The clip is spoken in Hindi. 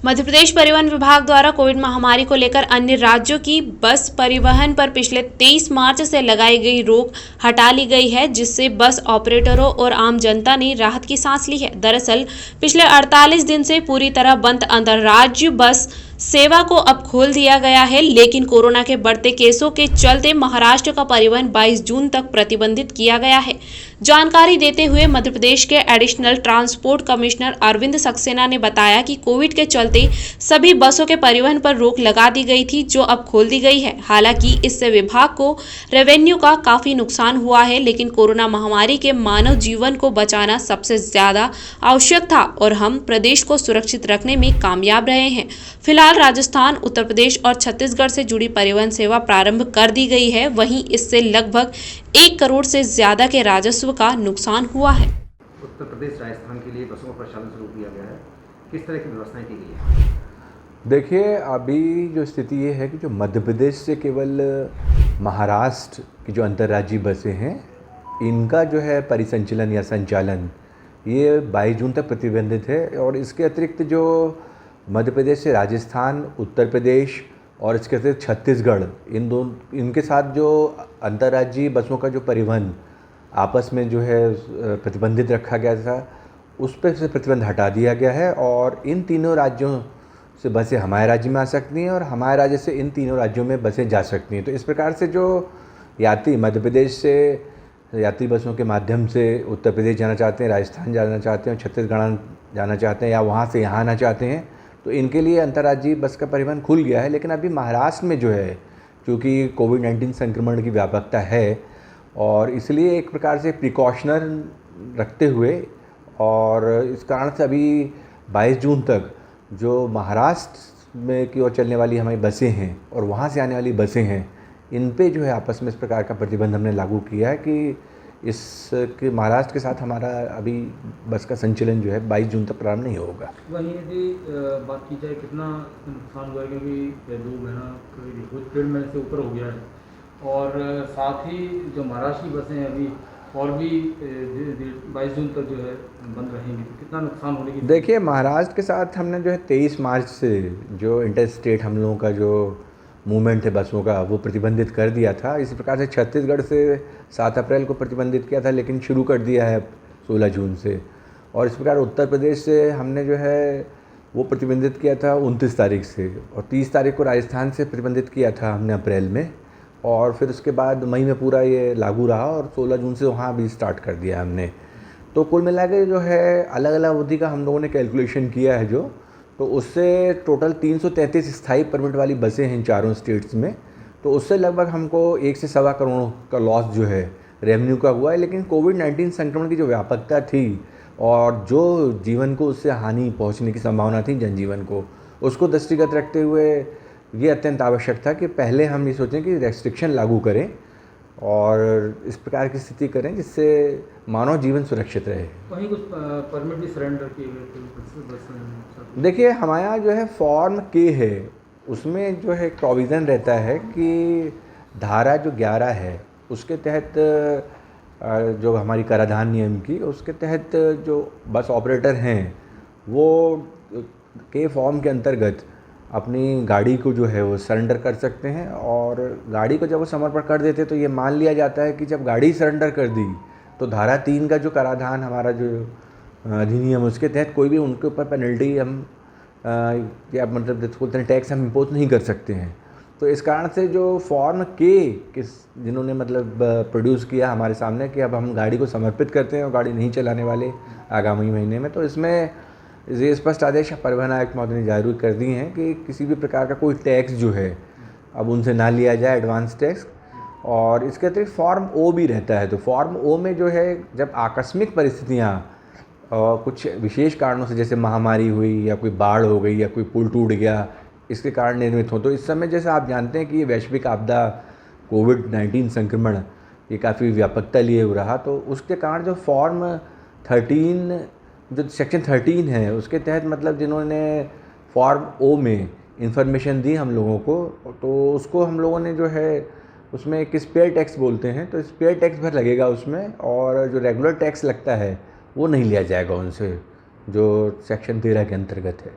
मध्य प्रदेश परिवहन विभाग द्वारा कोविड महामारी को लेकर अन्य राज्यों की बस परिवहन पर पिछले 23 मार्च से लगाई गई रोक हटा ली गई है, जिससे बस ऑपरेटरों और आम जनता ने राहत की सांस ली है। दरअसल पिछले 48 दिन से पूरी तरह बंद अंतर्राज्यीय बस सेवा को अब खोल दिया गया है, लेकिन कोरोना के बढ़ते केसों के चलते महाराष्ट्र का परिवहन 22 जून तक प्रतिबंधित किया गया है। जानकारी देते हुए मध्य प्रदेश के additional transport commissioner Arvind Saxena ने बताया कि कोविड के चलते सभी बसों के परिवहन पर रोक लगा दी गई थी, जो अब खोल दी गई है। हालांकि इससे विभाग को रेवेन्यू का काफी नुकसान हुआ है, लेकिन कोरोना महामारी के मानव जीवन को बचाना सबसे ज्यादा आवश्यक था और हम प्रदेश को सुरक्षित रखने में कामयाब रहे हैं। फिलहाल राजस्थान, उत्तर प्रदेश और छत्तीसगढ़ से जुड़ी परिवहन सेवा प्रारंभ कर दी गई है। वहीं इससे लगभग 1 करोड़ से ज्यादा के राजस्व का नुकसान हुआ है। उत्तर प्रदेश राजस्थान के लिए बसों का परिचालन शुरू किया गया है, किस तरह की व्यवस्थाएं की गई है? देखिए, अभी जो स्थिति ये है कि जो मध्य प्रदेश से केवल महाराष्ट्र की जो अंतर्राज्यीय बसें हैं, इनका जो है परिसंचलन या संचालन ये 22 जून तक प्रतिबंधित है। और इसके अतिरिक्त जो मध्य प्रदेश से राजस्थान, उत्तर प्रदेश और इसके अतिरिक्त छत्तीसगढ़, इनके साथ जो अंतर्राज्यीय बसों का जो परिवहन आपस में जो है प्रतिबंधित रखा गया था, उस पर से प्रतिबंध हटा दिया गया है। और इन तीनों राज्यों से बसें हमारे राज्य में आ सकती हैं और हमारे राज्य से इन तीनों राज्यों में बसें जा सकती हैं। तो इस प्रकार से जो यात्री मध्य प्रदेश से यात्री बसों के माध्यम से उत्तर प्रदेश जाना चाहते हैं, राजस्थान जाना चाहते हैं, छत्तीसगढ़ जाना चाहते हैं या वहाँ से यहाँ आना चाहते हैं, तो इनके लिए अंतर्राज्यीय बस का परिवहन खुल गया है। लेकिन अभी महाराष्ट्र में जो है, क्योंकि कोविड-19 संक्रमण की व्यापकता है और इसलिए एक प्रकार से प्रिकॉशनर रखते हुए और इस कारण से अभी 22 जून तक जो महाराष्ट्र में की ओर चलने वाली हमारी बसें हैं और वहाँ से आने वाली बसें हैं, इन पे जो है आपस में इस प्रकार का प्रतिबंध हमने लागू किया है कि इसके महाराष्ट्र के साथ हमारा अभी बस का संचालन जो है 22 जून तक प्रारंभ नहीं होगा। वहीं यदि बात की जाए कितना नुकसान हुआ है, क्योंकि 2 महीना कुछ 1.5 महीने से ऊपर हो गया है और साथ ही जो महाराष्ट्र की बसें हैं अभी और भी 22 जून तक जो है बंद रहेंगी, तो कितना नुकसान होने की? देखिए, महाराष्ट्र के साथ हमने जो है 23 मार्च से जो इंटर स्टेट हम लोगों का जो मूवमेंट है बसों का, वो प्रतिबंधित कर दिया था। इसी प्रकार से छत्तीसगढ़ से 7 अप्रैल को प्रतिबंधित किया था, लेकिन शुरू कर दिया है 16 जून से। और इस प्रकार उत्तर प्रदेश से हमने जो है वो प्रतिबंधित किया था 29 तारीख से, और 30 तारीख को राजस्थान से प्रतिबंधित किया था हमने अप्रैल में, और फिर उसके बाद मई में पूरा ये लागू रहा और 16 जून से वहाँ भी स्टार्ट कर दिया हमने। तो कुल मिला के जो है अलग अलग अवधि का हम लोगों ने कैलकुलेशन किया है जो, तो उससे टोटल 333 स्थायी परमिट वाली बसें हैं चारों स्टेट्स में। तो उससे लगभग हमको 1 से सवा करोड़ का लॉस जो है रेवेन्यू का हुआ है। लेकिन कोविड-19 संक्रमण की जो व्यापकता थी और जो जीवन को उससे हानि पहुंचने की संभावना थी, जनजीवन को, उसको दृष्टिगत रखते हुए ये अत्यंत आवश्यक था कि पहले हम ये सोचें कि रेस्ट्रिक्शन लागू करें और इस प्रकार की स्थिति करें जिससे मानव जीवन सुरक्षित रहे। वहीं कुछ परमिट भी सरेंडर किए गए थे। देखिए, हमारे यहाँ जो है फॉर्म के है, उसमें जो है प्रोविज़न रहता है कि धारा जो 11 है उसके तहत जो हमारी कराधान नियम की, उसके तहत जो बस ऑपरेटर हैं वो के फॉर्म के अंतर्गत अपनी गाड़ी को जो है वो सरेंडर कर सकते हैं। और गाड़ी को जब वो समर्पण कर देते हैं तो ये मान लिया जाता है कि जब गाड़ी सरेंडर कर दी तो धारा 3 का जो कराधान हमारा जो अधिनियम, उसके तहत कोई भी उनके ऊपर पेनल्टी हम या मतलब बोलते हैं टैक्स हम इम्पोज नहीं कर सकते हैं। तो इस कारण से जो फॉर्म के जिन्होंने मतलब प्रोड्यूस किया हमारे सामने कि अब हम गाड़ी को समर्पित करते हैं और गाड़ी नहीं चलाने वाले आगामी महीने में, तो इसमें ये स्पष्ट आदेश परिवहन आयुक्त महोदय ने जारी कर दिए हैं कि किसी भी प्रकार का कोई टैक्स जो है अब उनसे ना लिया जाए, एडवांस टैक्स। और इसके अतिरिक्त फॉर्म ओ भी रहता है। तो फॉर्म ओ में जो है जब आकस्मिक परिस्थितियाँ कुछ विशेष कारणों से, जैसे महामारी हुई या कोई बाढ़ हो गई या कोई पुल टूट गया, इसके कारण निर्मित हो, तो इस समय जैसे आप जानते हैं कि ये वैश्विक आपदा कोविड-19 संक्रमण ये काफ़ी व्यापकता लिए हो रहा, तो उसके कारण जो फॉर्म 13 जो सेक्शन 13 है उसके तहत मतलब जिन्होंने फॉर्म ओ में इंफॉर्मेशन दी हम लोगों को, तो उसको हम लोगों ने जो है उसमें एक स्पेयर टैक्स बोलते हैं, तो स्पेयर टैक्स भर लगेगा उसमें, और जो रेगुलर टैक्स लगता है वो नहीं लिया जाएगा उनसे, जो सेक्शन 13 के अंतर्गत है।